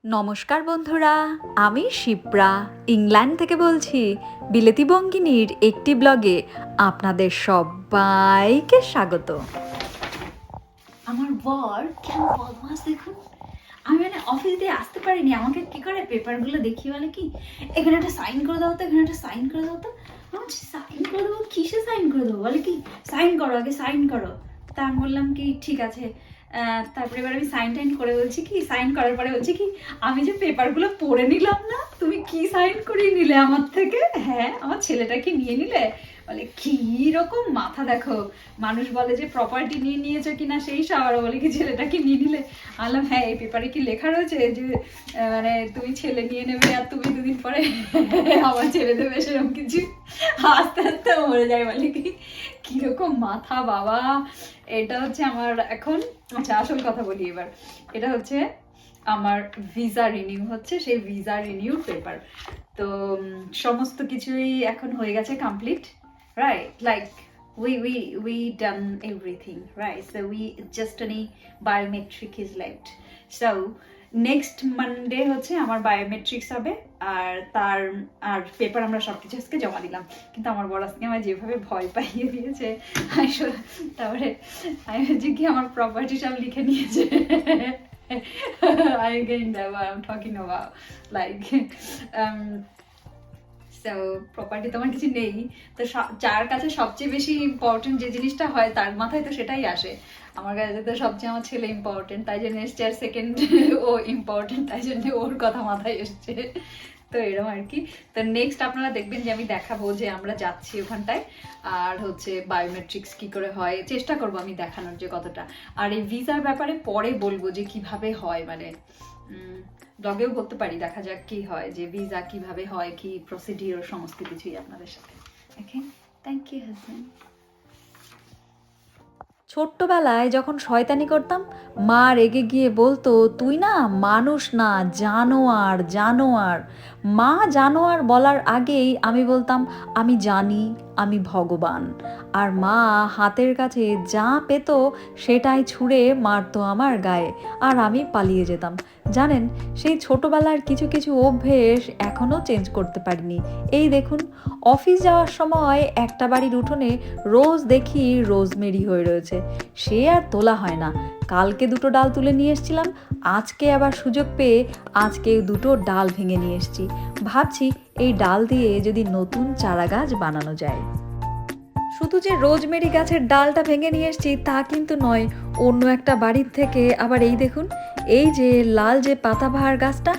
নমস্কার বন্ধুরা, আমি শিপ্রা ইংল্যান্ড থেকে বলছি। বিলেতি বঙ্গিনীর একটি ব্লগে আপনাদের সবাইকে স্বাগত। আমার বর কেমন বদমাস দেখুন। আমি অফিস দিয়ে আসতে পারিনি, আমাকে কি করে পেপারগুলো দেখিয়ে বলে কি এখানে একটা সাইন করে দাও তো, এখানে একটা সাইন করে দাও তো। আমি সাইন করে দেবো, কিসে সাইন করে দেবো? বলে কি সাইন করো, আগে সাইন করো। তা আমি বললাম কি ঠিক আছে। তারপরে এবার আমি সাইন টাইন করে বলছি কি, সাইন করার পরে বলছি কি আমি যে পেপারগুলো পড়ে নিলাম না, তুমি কি সাইন করিয়ে নিলে আমার থেকে? হ্যাঁ, আমার ছেলেটাকে নিয়ে নিলে। বলে কি রকম মাথা দেখো, মানুষ বলে যে প্রপার্টি নিয়ে নিয়েছে কিনা সেই সব, আর বলে কি ছেলেটাকে নিয়ে নিলে। বললাম হ্যাঁ, এই পেপারে কি লেখা রয়েছে যে মানে তুমি ছেলে নিয়ে নেবে আর তুমি দুদিন পরে আমার ছেড়ে দেবে, সেরকম কিছু? আস্তে আস্তে মরে যায়। বলে কি কিরকম মাথা বাবা। এটা হচ্ছে আমার এখন, আচ্ছা আসল কথা বলি এবার। এটা হচ্ছে আমার ভিসা রিনিউ হচ্ছে, সেই ভিসা রিনিউ পেপার। তো সমস্ত কিছুই এখন হয়ে গেছে complete, right? Like we done everything, right? So we just only biometric is left. So next Monday হচ্ছে আমার বায়োমেট্রিক্স হবে, আর পেপার আমরা সবকিছু আজকে জমা দিলাম। কিন্তু আমার বড় আজকে আমার যেভাবে ভয় পাইয়ে দিয়েছে, তারপরে আমি হচ্ছে কি আমার প্রপার্টি সব লিখে নিয়েছে। I again know what I'm talking about, like so property তোমার কিছু নেই তো, যার কাছে সবচেয়ে বেশি ইম্পর্টেন্ট যে জিনিসটা হয় তার মাথায় তো সেটাই আসে। আমার কাছে তো সবচেয়ে আমার ছেলে ইম্পর্টেন্ট, তাই জন্য এসছে। আর সেকেন্ড ও ইম্পর্টেন্ট, তাই জন্য ওর কথা মাথায় এসছে। তো এরকম আর কি। তো নেক্সট আপনারা দেখবেন যে আমি দেখাবো যে আমরা যাচ্ছি ওখানটায়, আর হচ্ছে বায়োমেট্রিক্স কি করে হয় চেষ্টা করবো আমি দেখানোর যে কতটা। আর এই ভিসার ব্যাপারে পরে বলবো যে কিভাবে হয়, মানে ব্লগেও করতে পারি, দেখা যাক কি হয়, যে ভিসা কিভাবে হয়, কি প্রসিডিওর, সমস্ত কিছুই আপনাদের সাথে। ওকে, থ্যাংক ইউ হাজব্যান্ড। ছোট্টবেলায় যখন শয়তানি করতাম, মা রেগে গিয়ে বলতো তুই না মানুষ না, জানোয়ার জানোয়ার। মা জানোয়ার বলার আগেই আমি বলতাম আমি জানি আমি ভগবান। আর মা হাতের কাছে যা পেত সেটাই ছুঁড়ে মারতো আমার গায়ে, আর আমি পালিয়ে যেতাম। জানেন, সেই ছোটবেলার কিছু কিছু অভ্যেস এখনও চেঞ্জ করতে পারিনি। এই দেখুন, অফিস যাওয়ার সময় একটা বাড়ির উঠোনে রোজ দেখি রোজমেরি হয়ে রয়েছে, সে আর তোলা হয় না। কালকে দুটো ডাল তুলে নিয়ে এসেছিলাম, আজকে আবার সুযোগ পেয়ে আজকে দুটো ডাল ভেঙে নিয়ে এসেছি। ভাবছি এই ডাল দিয়ে যদি নতুন চারা গাছ বানানো যায়। শুধু যে রোজমেরি গাছের ডালটা ভেঙে নিয়ে এসেছি তা কিন্তু নয়, অন্য একটা বাড়ির থেকে আবার এই দেখুন, এই যে লাল যে পাতাবাহার গাছটা,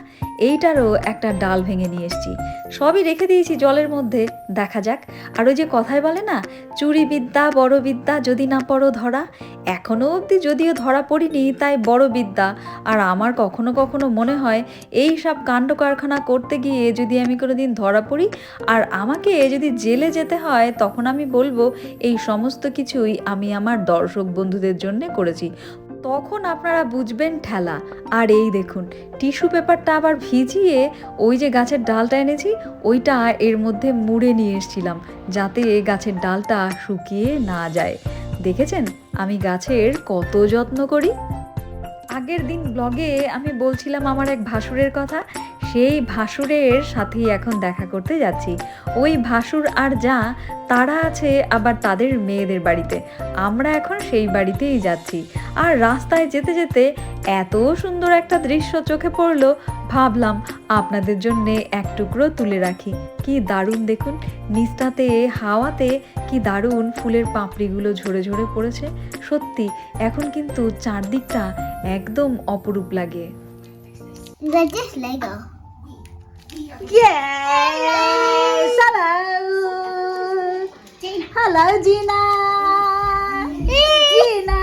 এইটারও একটা ডাল ভেঙে নিয়ে এসেছি। সবই রেখে দিয়েছি জলের মধ্যে, দেখা যাক। আর ওই যে কথায় বলে না, চুরি বিদ্যা বড় বিদ্যা যদি না পড়ো ধরা। এখনও অবধি যদিও ধরা পড়িনি তাই বড় বিদ্যা। আর আমার কখনো কখনো মনে হয় এই সব কাণ্ড কারখানা করতে গিয়ে যদি আমি কোনোদিন ধরা পড়ি আর আমাকে যদি জেলে যেতে হয়, তখন আমি বলবো এই সমস্ত কিছুই আমি আমার দর্শক বন্ধুদের জন্য করেছি। তখন আপনারা বুঝবেন ঠেলা। আর এই দেখুন, টিস্যু পেপারটা আবার ভিজিয়ে ওই যে গাছের ডালটা এনেছি ওইটা এর মধ্যে মুড়ে নিয়ে এসেছিলাম, যাতে গাছের ডালটা শুকিয়ে না যায়। দেখেছেন আমি গাছের কত যত্ন করি। আগের দিন ব্লগে আমি বলছিলাম আমার এক ভাসুরের কথা, সেই ভাসুরের সাথেই এখন দেখা করতে যাচ্ছি। ওই ভাসুর আর যা, তারা আছে আবার তাদের মেয়েদের বাড়িতে, আমরা এখন সেই বাড়িতেই যাচ্ছি। আর রাস্তায় যেতে যেতে এত সুন্দর একটা দৃশ্য চোখে পড়লো, ভাবলাম আপনাদের জন্যে এক টুকরো তুলে রাখি। কি দারুণ দেখুন, নিচটাতে হাওয়াতে কি দারুণ ফুলের পাপড়িগুলো ঝরে ঝরে পড়েছে। সত্যি এখন কিন্তু চারদিকটা একদম অপরূপ লাগে। They're just Lego. Yes! Hello! Hello, Gina! Gina!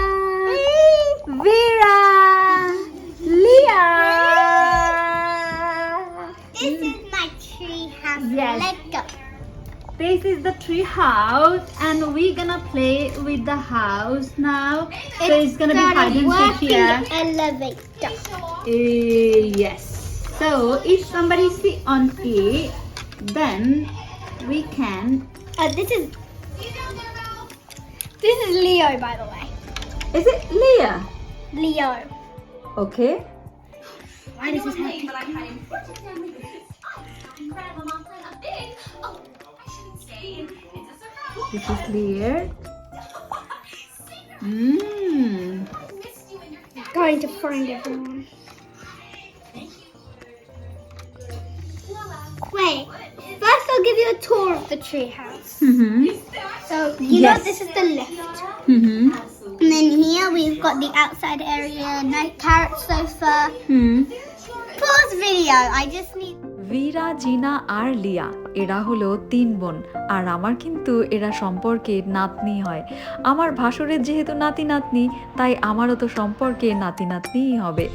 Vera! Leah! This is my tree house. Yes. Lego. This is the tree house, and we're gonna play with the house now. So it's gonna be hide and seek here. Elevator. Yes. So if somebody sit on it, then we can. This is Leo, by the way. Is it Leah? Leo. Okay. Why does this happen? But I'm hiding family business. I'm friend of mom friend a big. Oh, I shouldn't say. It's a surprise. This is layered. I missed you and your family. Going to find everyone. Wait, first I'll give you a tour of the treehouse. So, you know Yes. this is the lift. And then here we've got the outside area, night carrot sofa. Pause video, I just need... Veera, জিনা আর লিয়া এরা হলো 3 বোন, আর আমার কিন্তু এরা সম্পর্কে নাতনি হয়। আমার ভাসুরের যেহেতু নাতি নাতনি, তাই আমারও তো সম্পর্কে নাতি নাতনিই হবে।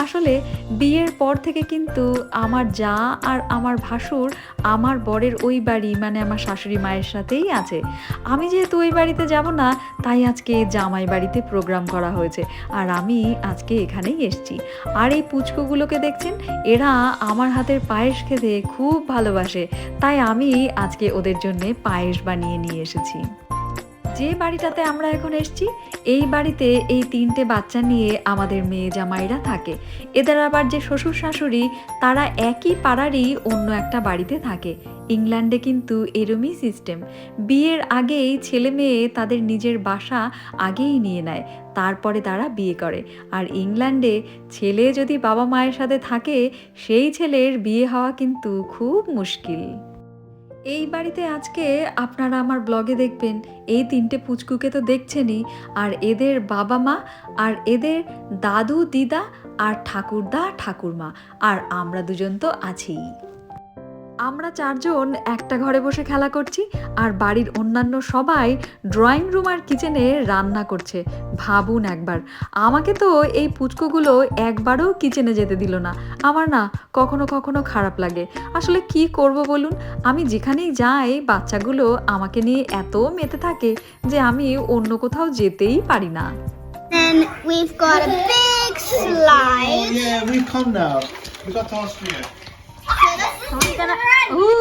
আসলে বিয়ের পর থেকে কিন্তু আমার যা আর আমার ভাসুর আমার বরের ওই বাড়ি মানে আমার শাশুড়ি মায়ের সাথেই আছে। আমি যেহেতু ওই বাড়িতে যাব না, তাই আজকে জামাই বাড়িতে প্রোগ্রাম করা হয়েছে, আর আমি আজকে এখানেই এসেছি। আর এই পুচকুগুলোকে দেখছেন, এরা আমার হাতের পায়েস খেতে খুব ভালোবাসে, তাই আমি আজকে ওদের জন্য পায়েস বানিয়ে নিয়ে এসেছি। যে বাড়িটাতে আমরা এখন এসেছি, এই বাড়িতে এই 3টে বাচ্চা নিয়ে আমাদের মেয়ে জামাইরা থাকে। এদের আবার যে শ্বশুর শাশুড়ি, তারা একই পাড়ারই অন্য একটা বাড়িতে থাকে। ইংল্যান্ডে কিন্তু এরমই সিস্টেম, বিয়ের আগেই ছেলে মেয়ে তাদের নিজের বাসা আগেই নিয়ে নেয়, তারপরে তারা বিয়ে করে। আর ইংল্যান্ডে ছেলে যদি বাবা মায়ের সাথে থাকে, সেই ছেলের বিয়ে হওয়া কিন্তু খুব মুশকিল। এই বাড়িতে আজকে আপনারা আমার ব্লগে দেখবেন এই 3টে পুচকুকে তো দেখছেনই, আর এদের বাবা মা আর এদের দাদু দিদা আর ঠাকুরদা ঠাকুরমা, আর আমরা দুজন তো আছিই। আমরা 4 জন একটা ঘরে বসে খেলা করছি, আর বাড়ির অন্যান্য সবাই ড্রয়িং রুম আর কিচেনে রান্না করছে। ভাবুন একবার, আমাকে তো এই পুচকুগুলো একবারও কিচেনে যেতে দিল না। আমার না কখনো কখনো খারাপ লাগে। আসলে কি করব বলুন, আমি যেখানেই যাই বাচ্চাগুলো আমাকে নিয়ে এত মেতে থাকে যে আমি অন্য কোথাও যেতেই পারি না। Then we've got a big slide. Oh, yeah, we've come now. We got to our street. Ooh.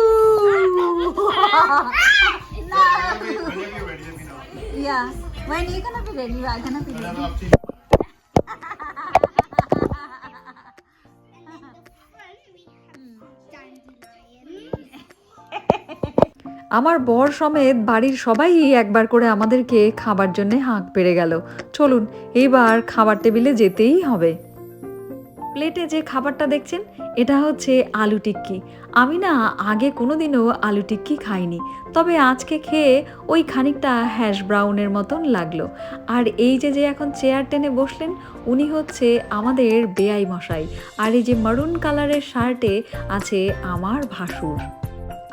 Whenever you're ready, let me know. Yeah, when you gonna be ready, I'm gonna be Whenever ready. up to you. আমার বর সমেত বাড়ির সবাই একবার করে আমাদেরকে খাবার জন্য হাঁক পেড়ে গেল। চলুন এবার খাবার টেবিলে যেতেই হবে। প্লেটে যে খাবারটা দেখছেন, এটা হচ্ছে আলু টিক্কি। আমি না আগে কোনোদিনও আলু টিক্কি খাইনি, তবে আজকে খেয়ে ওই খানিকটা হ্যাশ ব্রাউনের মতন লাগলো। আর এই যে এখন চেয়ার টেনে বসলেন, উনি হচ্ছে আমাদের বেয়াই মশাই, আর এই যে মারুন কালারের শার্টে আছে আমার ভাসুর।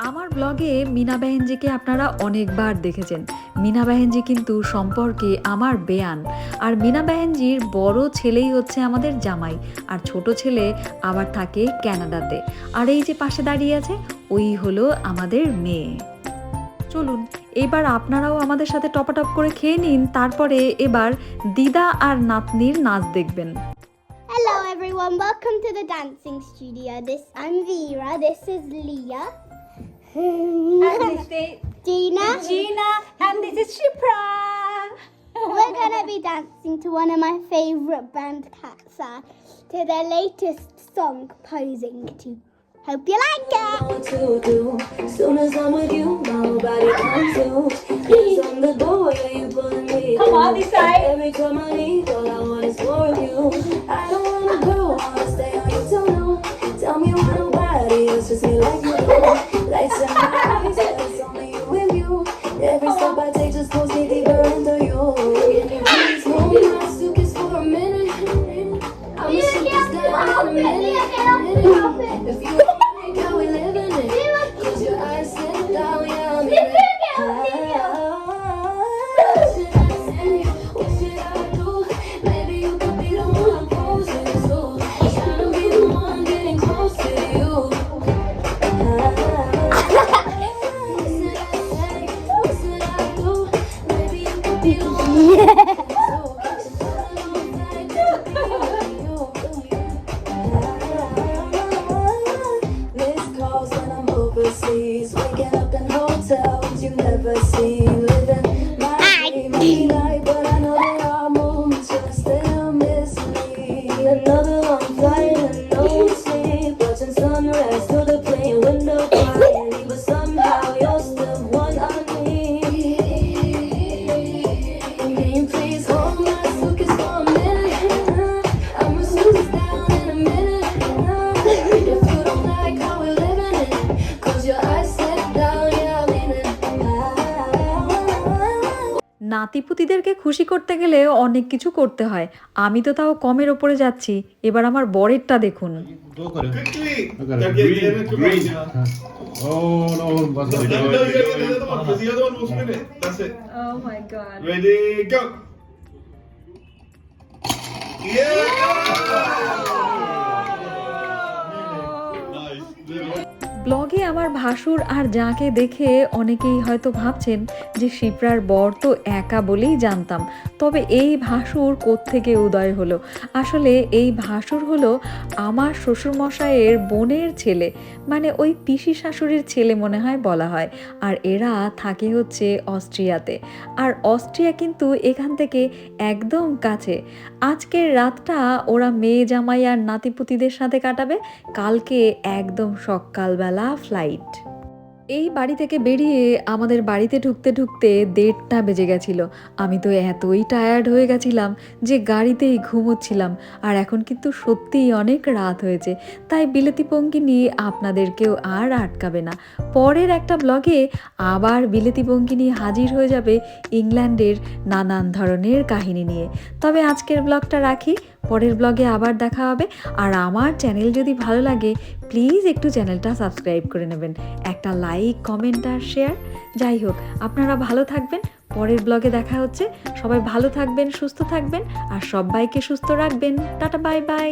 আমার ব্লগে মিনা বেহেনজিকে আপনারা অনেকবার দেখেছেন। মিনা বেহেনজি কিন্তু সম্পর্কে আমার বেয়ান, আর মিনা বেহেনজির বড় ছেলেই হচ্ছে আমাদের জামাই, আর ছোট ছেলে আবার থাকে কানাডাতে। আর এই যে পাশে দাঁড়িয়ে আছে, ওই হলো আমাদের মেয়ে। চলুন এবার আপনারাও আমাদের সাথে টপাটপ করে খেয়ে নিন, তারপরে এবার দিদা আর নাতনির নাচ দেখবেন। Hello everyone, welcome to the dancing studio. I'm Vera, this is Leah. Gina. and this is Shipra. We're gonna be dancing to one of my favorite band cats, to their latest song, Posing To. Hope you like it. To do. Soon as I'm with you, my body comes to. Hands on the door, yeah, you pulling me. Come on, this side. Every time I leave, all I want is more of you. I don't wanna go, I wanna stay on you till now. Tell me why nobody else just me like you do. Lights in my eyes, yeah, it's only you and you. Every step I take just pulls me deeper into you. Can you please hold me my suitcase for a minute? I'ma shoot this down in a minute. If you think how we living it, close your eyes, sit down, yeah, I'm in it. What should I do? Maybe you could be the one I'm posing to. Trying to be the one getting close to you. What should I do? Maybe you could be the one. নাতিপুতিদেরকে খুশি করতে গেলে অনেক কিছু করতে হয়, আমি তো তাও কমের ওপরে যাচ্ছি। এবার আমার বরেরটা দেখুন। दो करो Quickly. अगर Target green there में green हाँ. हाँ oh no बस No, बस no, the other one will spin it. That's it. Oh my god. Ready, go. Yeah. Nice. ব্লগে আমার ভাসুর আর যাকে দেখে অনেকেই হয়তো ভাবছেন যে শিপ্রার বর তো একা বলেই জানতাম, তবে এই ভাসুর কোত্থেকে উদয় হলো? আসলে এই ভাসুর হলো আমার শ্বশুরমশাইয়ের বোনের ছেলে, মানে ওই পিসি শাশুড়ির ছেলে মনে হয় বলা হয়। আর এরা থাকে হচ্ছে অস্ট্রিয়াতে, আর অস্ট্রিয়া কিন্তু এখান থেকে একদম কাছে। আজকের রাতটা ওরা মেয়ে জামাই আর নাতিপুতিদের সাথে কাটাবে, কালকে একদম সকালবেলা ফ্লাইট। এই বাড়ি থেকে বেরিয়ে আমাদের বাড়িতে ঢুকতে ঢুকতে 1:30টা বেজে গেছিল। আমি তো এতই টায়ার্ড হয়ে গেছিলাম যে গাড়িতেই ঘুমোচ্ছিলাম। আর এখন কিন্তু সত্যিই অনেক রাত হয়েছে, তাই বিলেতি পঙ্কিনী আপনাদেরকেও আর আটকাবে না। পরের একটা ব্লগে আবার বিলেতি পঙ্কিনী হাজির হয়ে যাবে ইংল্যান্ডের নানান ধরনের কাহিনী নিয়ে। তবে আজকের ব্লগটা রাখি, পরের ব্লগে আবার দেখা হবে। আর আমার চ্যানেল যদি ভালো লাগে প্লিজ একটু চ্যানেলটা সাবস্ক্রাইব করে নেবেন, একটা লাইক কমেন্ট আর শেয়ার। যাই হোক, আপনারা ভালো থাকবেন, পরের ব্লগে দেখা হচ্ছে। সবাই ভালো থাকবেন, সুস্থ থাকবেন আর সবাইকে সুস্থ রাখবেন। Tata, bye bye.